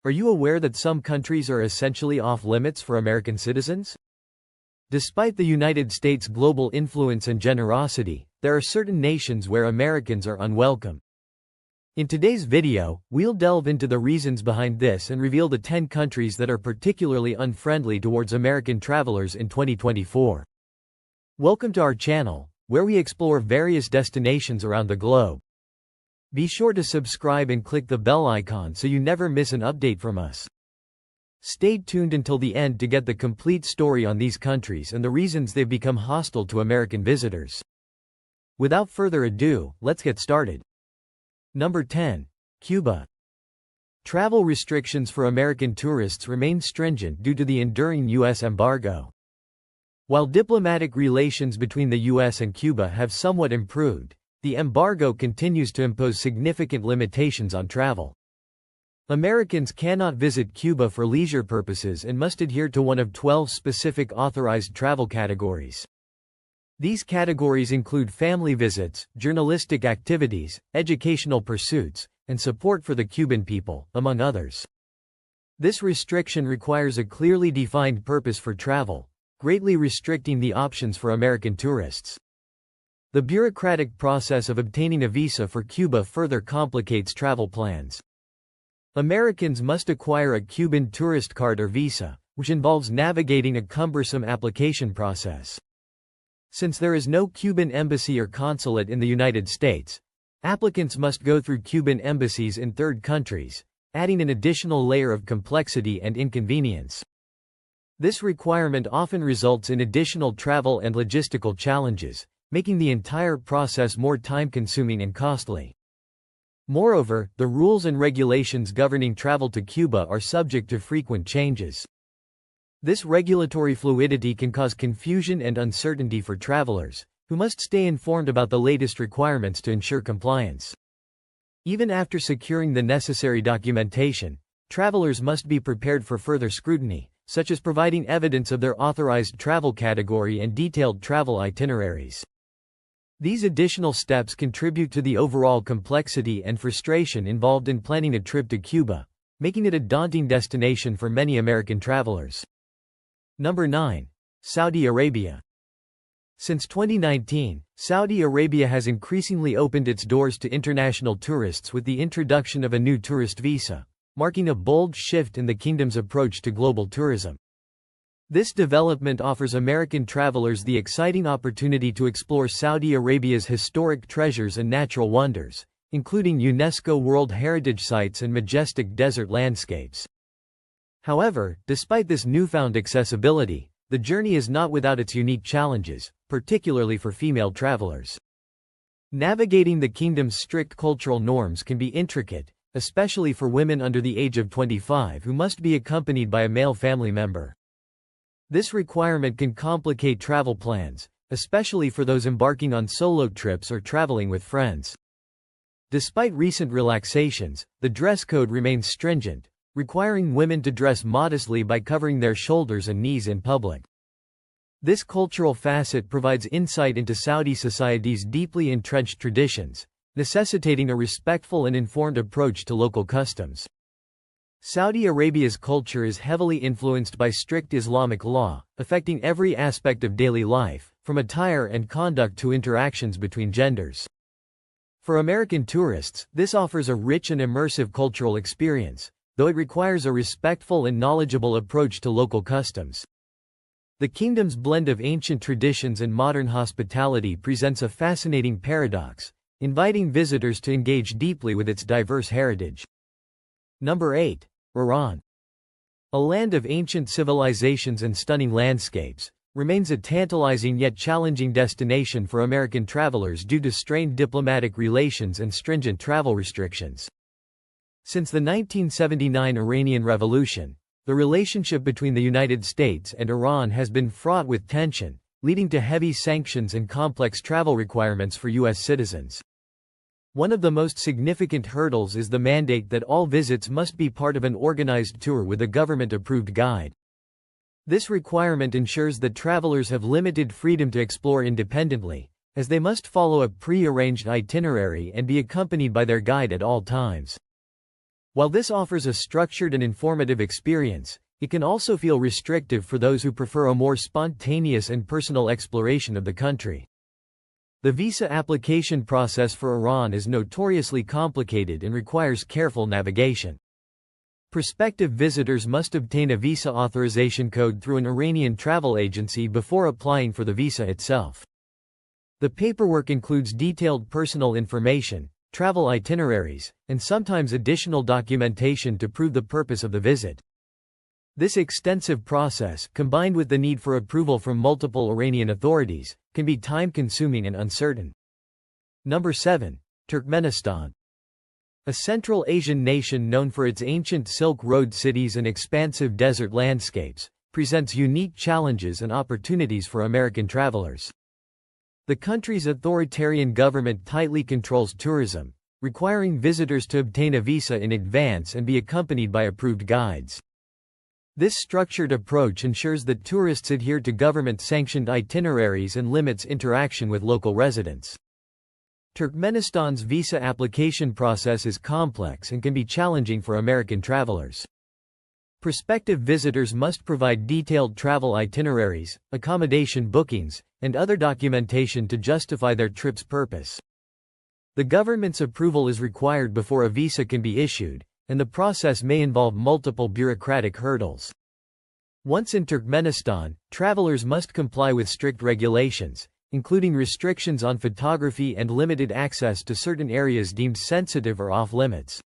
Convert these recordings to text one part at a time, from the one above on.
Are you aware that some countries are essentially off-limits for American citizens? Despite the United States' global influence and generosity, there are certain nations where Americans are unwelcome. In today's video, we'll delve into the reasons behind this and reveal the 10 countries that are particularly unfriendly towards American travelers in 2024. Welcome to our channel, where we explore various destinations around the globe. Be sure to subscribe and click the bell icon so you never miss an update from us. Stay tuned until the end to get the complete story on these countries and the reasons they've become hostile to American visitors. Without further ado, let's get started. Number 10. Cuba. Travel restrictions for American tourists remain stringent due to the enduring U.S. embargo. While diplomatic relations between the U.S. and Cuba have somewhat improved, the embargo continues to impose significant limitations on travel. Americans cannot visit Cuba for leisure purposes and must adhere to one of 12 specific authorized travel categories. These categories include family visits, journalistic activities, educational pursuits, and support for the Cuban people, among others. This restriction requires a clearly defined purpose for travel, greatly restricting the options for American tourists. The bureaucratic process of obtaining a visa for Cuba further complicates travel plans. Americans must acquire a Cuban tourist card or visa, which involves navigating a cumbersome application process. Since there is no Cuban embassy or consulate in the United States, applicants must go through Cuban embassies in third countries, adding an additional layer of complexity and inconvenience. This requirement often results in additional travel and logistical challenges, making the entire process more time-consuming and costly. Moreover, the rules and regulations governing travel to Cuba are subject to frequent changes. This regulatory fluidity can cause confusion and uncertainty for travelers, who must stay informed about the latest requirements to ensure compliance. Even after securing the necessary documentation, travelers must be prepared for further scrutiny, such as providing evidence of their authorized travel category and detailed travel itineraries. These additional steps contribute to the overall complexity and frustration involved in planning a trip to Cuba, making it a daunting destination for many American travelers. Number 9. Saudi Arabia. Since 2019, Saudi Arabia has increasingly opened its doors to international tourists with the introduction of a new tourist visa, marking a bold shift in the kingdom's approach to global tourism. This development offers American travelers the exciting opportunity to explore Saudi Arabia's historic treasures and natural wonders, including UNESCO World Heritage Sites and majestic desert landscapes. However, despite this newfound accessibility, the journey is not without its unique challenges, particularly for female travelers. Navigating the kingdom's strict cultural norms can be intricate, especially for women under the age of 25 who must be accompanied by a male family member. This requirement can complicate travel plans, especially for those embarking on solo trips or traveling with friends. Despite recent relaxations, the dress code remains stringent, requiring women to dress modestly by covering their shoulders and knees in public. This cultural facet provides insight into Saudi society's deeply entrenched traditions, necessitating a respectful and informed approach to local customs. Saudi Arabia's culture is heavily influenced by strict Islamic law, affecting every aspect of daily life, from attire and conduct to interactions between genders. For American tourists, this offers a rich and immersive cultural experience, though it requires a respectful and knowledgeable approach to local customs. The kingdom's blend of ancient traditions and modern hospitality presents a fascinating paradox, inviting visitors to engage deeply with its diverse heritage. Number 8. Iran. A land of ancient civilizations and stunning landscapes, remains a tantalizing yet challenging destination for American travelers due to strained diplomatic relations and stringent travel restrictions. Since the 1979 Iranian Revolution, the relationship between the United States and Iran has been fraught with tension, leading to heavy sanctions and complex travel requirements for U.S. citizens. One of the most significant hurdles is the mandate that all visits must be part of an organized tour with a government-approved guide. This requirement ensures that travelers have limited freedom to explore independently, as they must follow a pre-arranged itinerary and be accompanied by their guide at all times. While this offers a structured and informative experience, it can also feel restrictive for those who prefer a more spontaneous and personal exploration of the country. The visa application process for Iran is notoriously complicated and requires careful navigation. Prospective visitors must obtain a visa authorization code through an Iranian travel agency before applying for the visa itself. The paperwork includes detailed personal information, travel itineraries, and sometimes additional documentation to prove the purpose of the visit. This extensive process, combined with the need for approval from multiple Iranian authorities, can be time-consuming and uncertain. Number 7. Turkmenistan. A Central Asian nation known for its ancient Silk Road cities and expansive desert landscapes, presents unique challenges and opportunities for American travelers. The country's authoritarian government tightly controls tourism, requiring visitors to obtain a visa in advance and be accompanied by approved guides. This structured approach ensures that tourists adhere to government-sanctioned itineraries and limits interaction with local residents. Turkmenistan's visa application process is complex and can be challenging for American travelers. Prospective visitors must provide detailed travel itineraries, accommodation bookings, and other documentation to justify their trip's purpose. The government's approval is required before a visa can be issued, and the process may involve multiple bureaucratic hurdles. Once in Turkmenistan, travelers must comply with strict regulations, including restrictions on photography and limited access to certain areas deemed sensitive or off-limits.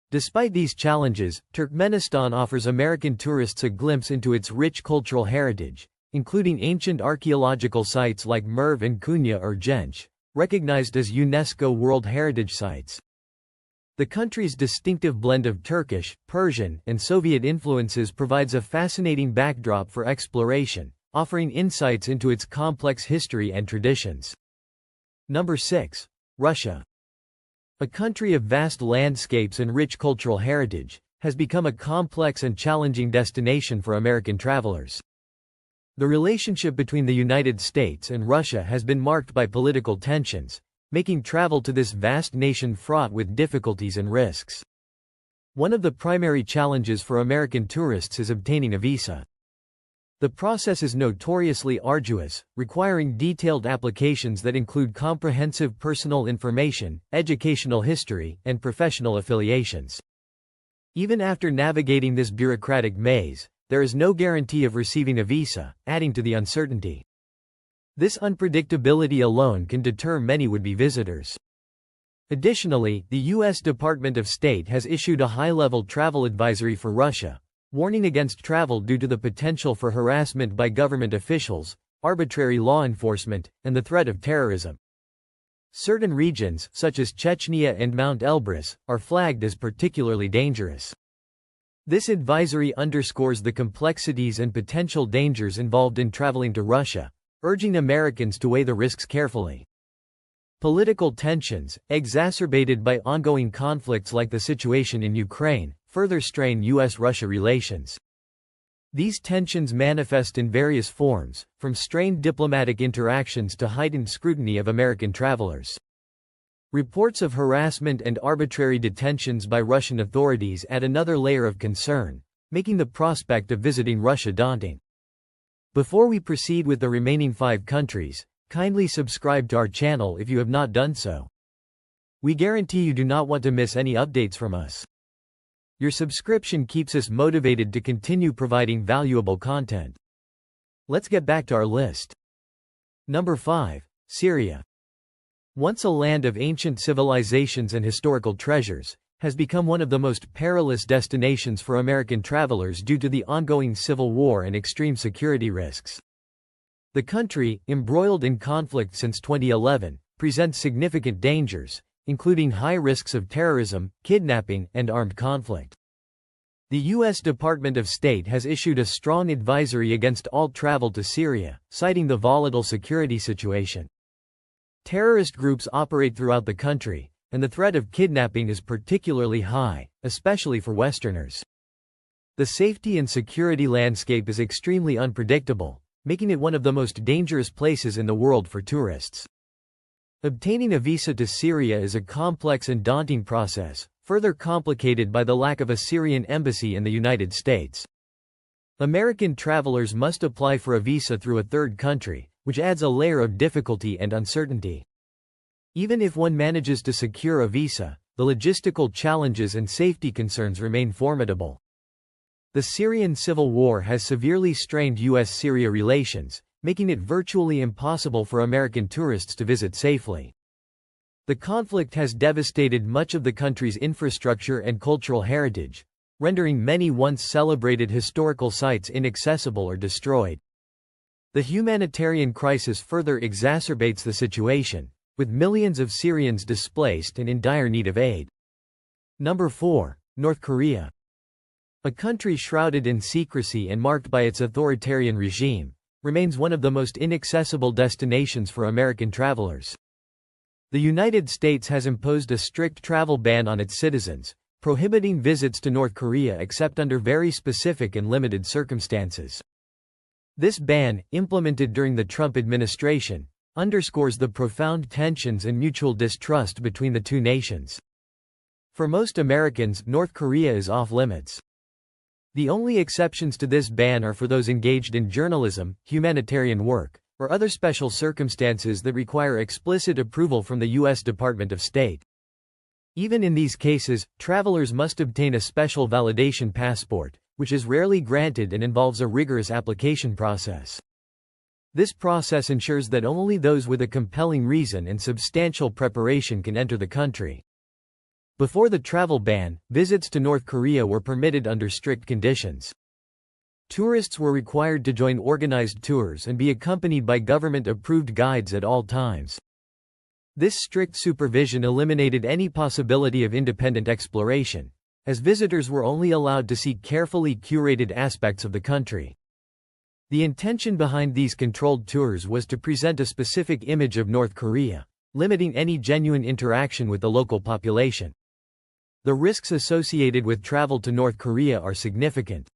Despite these challenges, Turkmenistan offers American tourists a glimpse into its rich cultural heritage, including ancient archaeological sites like Merv and Konya or Genç, recognized as UNESCO World Heritage Sites. The country's distinctive blend of Turkish, Persian, and Soviet influences provides a fascinating backdrop for exploration, offering insights into its complex history and traditions. Number 6. Russia. A country of vast landscapes and rich cultural heritage, has become a complex and challenging destination for American travelers. The relationship between the United States and Russia has been marked by political tensions, making travel to this vast nation fraught with difficulties and risks. One of the primary challenges for American tourists is obtaining a visa. The process is notoriously arduous, requiring detailed applications that include comprehensive personal information, educational history, and professional affiliations. Even after navigating this bureaucratic maze, there is no guarantee of receiving a visa, adding to the uncertainty. This unpredictability alone can deter many would-be visitors. Additionally, the U.S. Department of State has issued a high-level travel advisory for Russia, warning against travel due to the potential for harassment by government officials, arbitrary law enforcement, and the threat of terrorism. Certain regions, such as Chechnya and Mount Elbrus, are flagged as particularly dangerous. This advisory underscores the complexities and potential dangers involved in traveling to Russia, urging Americans to weigh the risks carefully. Political tensions, exacerbated by ongoing conflicts like the situation in Ukraine, further strain U.S.-Russia relations. These tensions manifest in various forms, from strained diplomatic interactions to heightened scrutiny of American travelers. Reports of harassment and arbitrary detentions by Russian authorities add another layer of concern, making the prospect of visiting Russia daunting. Before we proceed with the remaining 5 countries, kindly subscribe to our channel if you have not done so. We guarantee you do not want to miss any updates from us. Your subscription keeps us motivated to continue providing valuable content. Let's get back to our list. Number 5. Syria. Once a land of ancient civilizations and historical treasures, has become one of the most perilous destinations for American travelers due to the ongoing civil war and extreme security risks. The country, embroiled in conflict since 2011, presents significant dangers, including high risks of terrorism, kidnapping, and armed conflict. The U.S. Department of State has issued a strong advisory against all travel to Syria, citing the volatile security situation. Terrorist groups operate throughout the country, and the threat of kidnapping is particularly high, especially for Westerners. The safety and security landscape is extremely unpredictable, making it one of the most dangerous places in the world for tourists. Obtaining a visa to Syria is a complex and daunting process, further complicated by the lack of a Syrian embassy in the United States. American travelers must apply for a visa through a third country, which adds a layer of difficulty and uncertainty. Even if one manages to secure a visa, the logistical challenges and safety concerns remain formidable. The Syrian civil war has severely strained U.S.-Syria relations, making it virtually impossible for American tourists to visit safely. The conflict has devastated much of the country's infrastructure and cultural heritage, rendering many once celebrated historical sites inaccessible or destroyed. The humanitarian crisis further exacerbates the situation, with millions of Syrians displaced and in dire need of aid. Number 4. North Korea. A country shrouded in secrecy and marked by its authoritarian regime, remains one of the most inaccessible destinations for American travelers. The United States has imposed a strict travel ban on its citizens, prohibiting visits to North Korea except under very specific and limited circumstances. This ban, implemented during the Trump administration, underscores the profound tensions and mutual distrust between the two nations. For most Americans, North Korea is off-limits. The only exceptions to this ban are for those engaged in journalism, humanitarian work, or other special circumstances that require explicit approval from the U.S. Department of State. Even in these cases, travelers must obtain a special validation passport, which is rarely granted and involves a rigorous application process. This process ensures that only those with a compelling reason and substantial preparation can enter the country. Before the travel ban, visits to North Korea were permitted under strict conditions. Tourists were required to join organized tours and be accompanied by government-approved guides at all times. This strict supervision eliminated any possibility of independent exploration, as visitors were only allowed to see carefully curated aspects of the country. The intention behind these controlled tours was to present a specific image of North Korea, limiting any genuine interaction with the local population. The risks associated with travel to North Korea are significant.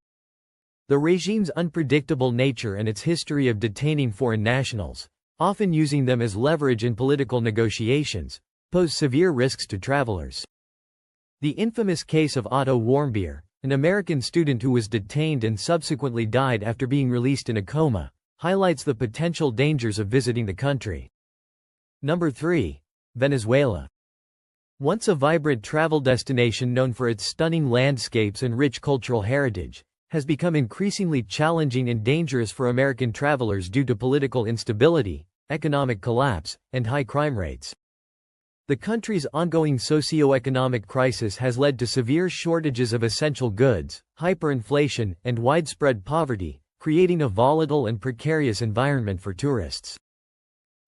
The regime's unpredictable nature and its history of detaining foreign nationals, often using them as leverage in political negotiations, pose severe risks to travelers. The infamous case of Otto Warmbier, an American student who was detained and subsequently died after being released in a coma, highlights the potential dangers of visiting the country. Number 3. Venezuela. Once a vibrant travel destination known for its stunning landscapes and rich cultural heritage, has become increasingly challenging and dangerous for American travelers due to political instability, economic collapse, and high crime rates. The country's ongoing socio-economic crisis has led to severe shortages of essential goods, hyperinflation, and widespread poverty, creating a volatile and precarious environment for tourists.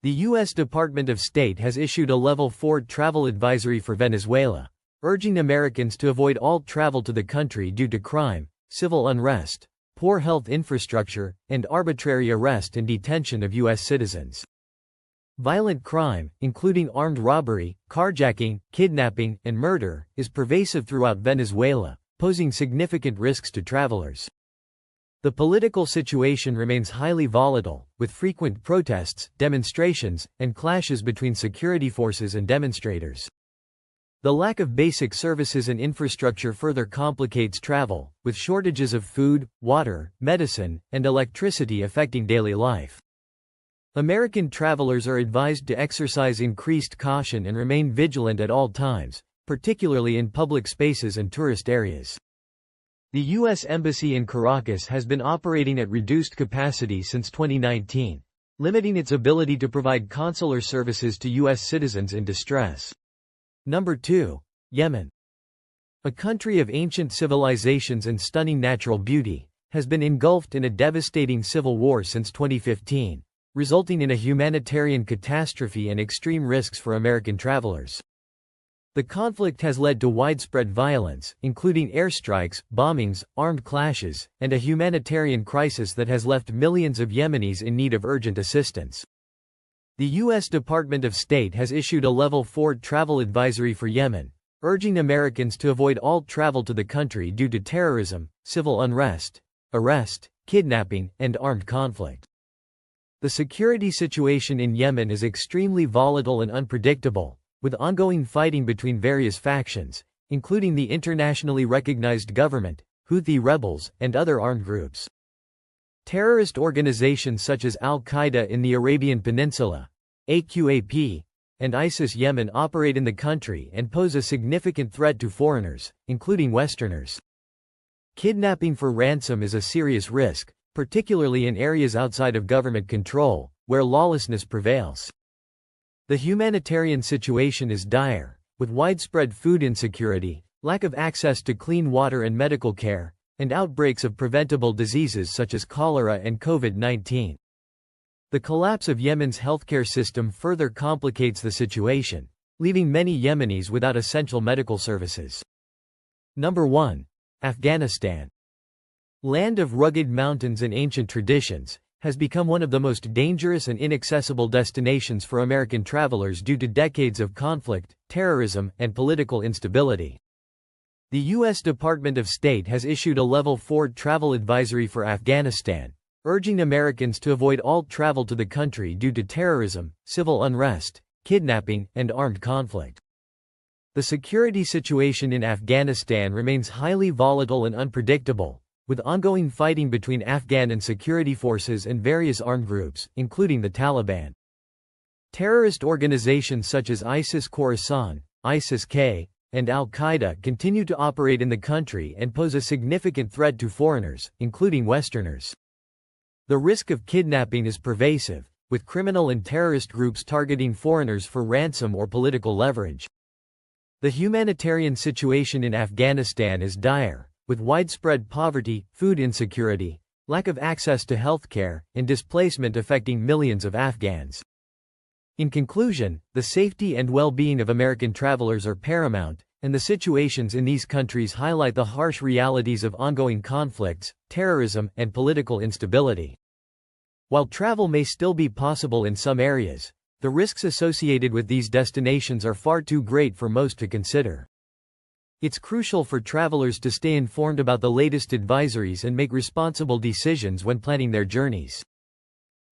The U.S. Department of State has issued a Level 4 travel advisory for Venezuela, urging Americans to avoid all travel to the country due to crime, civil unrest, poor health infrastructure, and arbitrary arrest and detention of U.S. citizens. Violent crime, including armed robbery, carjacking, kidnapping, and murder, is pervasive throughout Venezuela, posing significant risks to travelers. The political situation remains highly volatile, with frequent protests, demonstrations, and clashes between security forces and demonstrators. The lack of basic services and infrastructure further complicates travel, with shortages of food, water, medicine, and electricity affecting daily life. American travelers are advised to exercise increased caution and remain vigilant at all times, particularly in public spaces and tourist areas. The U.S. Embassy in Caracas has been operating at reduced capacity since 2019, limiting its ability to provide consular services to U.S. citizens in distress. Number 2. Yemen. A country of ancient civilizations and stunning natural beauty, has been engulfed in a devastating civil war since 2015, resulting in a humanitarian catastrophe and extreme risks for American travelers. The conflict has led to widespread violence, including airstrikes, bombings, armed clashes, and a humanitarian crisis that has left millions of Yemenis in need of urgent assistance. The U.S. Department of State has issued a Level 4 travel advisory for Yemen, urging Americans to avoid all travel to the country due to terrorism, civil unrest, arrest, kidnapping, and armed conflict. The security situation in Yemen is extremely volatile and unpredictable, with ongoing fighting between various factions, including the internationally recognized government, Houthi rebels, and other armed groups. Terrorist organizations such as Al-Qaeda in the Arabian Peninsula, AQAP, and ISIS Yemen operate in the country and pose a significant threat to foreigners, including Westerners. Kidnapping for ransom is a serious risk, particularly in areas outside of government control, where lawlessness prevails. The humanitarian situation is dire, with widespread food insecurity, lack of access to clean water and medical care, and outbreaks of preventable diseases such as cholera and COVID-19. The collapse of Yemen's healthcare system further complicates the situation, leaving many Yemenis without essential medical services. Number 1. Afghanistan. Land of rugged mountains and ancient traditions, has become one of the most dangerous and inaccessible destinations for American travelers due to decades of conflict, terrorism, and political instability. The U.S. Department of State has issued a Level 4 travel advisory for Afghanistan, urging Americans to avoid all travel to the country due to terrorism, civil unrest, kidnapping, and armed conflict. The security situation in Afghanistan remains highly volatile and unpredictable, with ongoing fighting between Afghan and security forces and various armed groups, including the Taliban. Terrorist organizations such as ISIS-Khorasan, ISIS-K, and Al-Qaeda continue to operate in the country and pose a significant threat to foreigners, including Westerners. The risk of kidnapping is pervasive, with criminal and terrorist groups targeting foreigners for ransom or political leverage. The humanitarian situation in Afghanistan is dire, with widespread poverty, food insecurity, lack of access to healthcare, and displacement affecting millions of Afghans. In conclusion, the safety and well-being of American travelers are paramount, and the situations in these countries highlight the harsh realities of ongoing conflicts, terrorism, and political instability. While travel may still be possible in some areas, the risks associated with these destinations are far too great for most to consider. It's crucial for travelers to stay informed about the latest advisories and make responsible decisions when planning their journeys.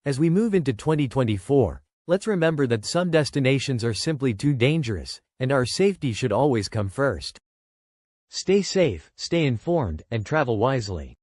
As we move into 2024, let's remember that some destinations are simply too dangerous, and our safety should always come first. Stay safe, stay informed, and travel wisely.